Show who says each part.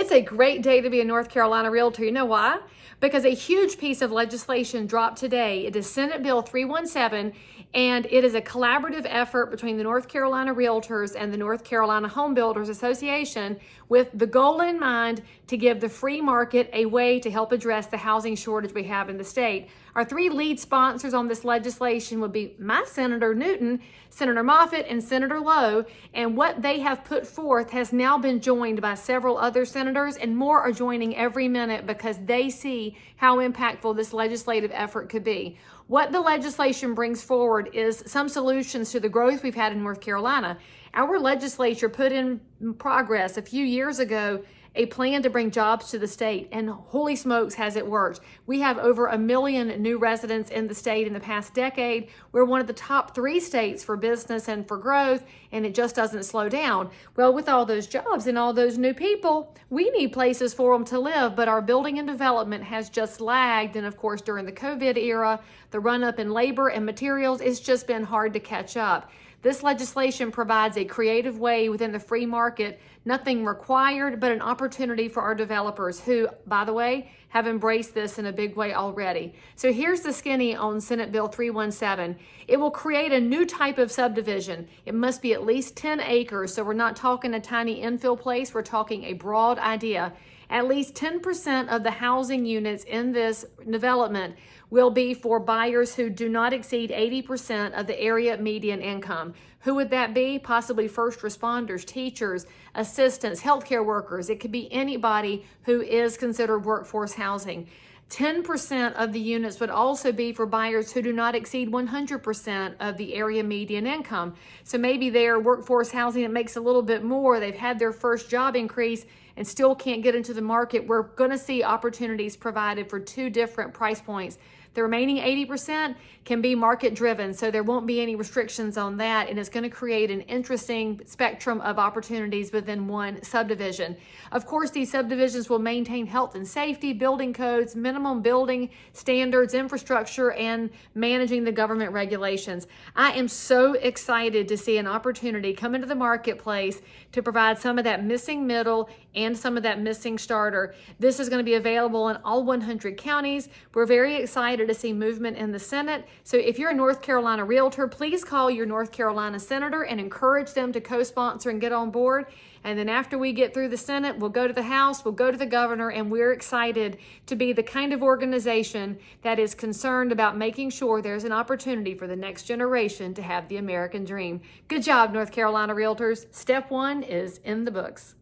Speaker 1: It's a great day to be a North Carolina realtor. You know why? Because a huge piece of legislation dropped today. It is Senate Bill 317, and it is a collaborative effort between the North Carolina Realtors and the North Carolina Home Builders Association with the goal in mind to give the free market a way to help address the housing shortage we have in the state. Our three lead sponsors on this legislation would be my Senator Newton, Senator Moffitt, and Senator Lowe, and what they have put forth has now been joined by several other senators, and more are joining every minute because they see how impactful this legislative effort could be. What the legislation brings forward is some solutions to the growth we've had in North Carolina. Our legislature put in progress a few years ago a plan to bring jobs to the state, and holy smokes has it worked. We have over 1 million new residents in the state in the past decade. We're one of the top 3 states for business and for growth, and it just doesn't slow down. Well, with all those jobs and all those new people, we need places for them to live, but our building and development has just lagged, and of course during the COVID era, the run-up in labor and materials, it's just been hard to catch up. This legislation provides a creative way within the free market, nothing required, but an opportunity for our developers who, by the way, have embraced this in a big way already. So here's the skinny on Senate Bill 317. It will create a new type of subdivision. It must be at least 10 acres, so we're not talking a tiny infill place, we're talking a broad idea. At least 10% of the housing units in this development will be for buyers who do not exceed 80% of the area median income. Who would that be? Possibly first responders, teachers, assistants, healthcare workers. It could be anybody who is considered workforce housing. 10% of the units would also be for buyers who do not exceed 100% of the area median income. So maybe they're workforce housing that makes a little bit more. They've had their first job increase and still can't get into the market. We're going to see opportunities provided for 2 different price points. The remaining 80% can be market driven, so there won't be any restrictions on that, and it's going to create an interesting spectrum of opportunities within one subdivision. Of course, these subdivisions will maintain health and safety, building codes, minimum building standards, infrastructure, and managing the government regulations. I am so excited to see an opportunity come into the marketplace to provide some of that missing middle and some of that missing starter. This is going to be available in all 100 counties. We're very excited to see movement in the Senate. So if you're a North Carolina realtor, please call your North Carolina senator and encourage them to co-sponsor and get on board. And then after we get through the Senate, we'll go to the House, we'll go to the governor, and we're excited to be the kind of organization that is concerned about making sure there's an opportunity for the next generation to have the American dream. Good job, North Carolina realtors. Step 1 is in the books.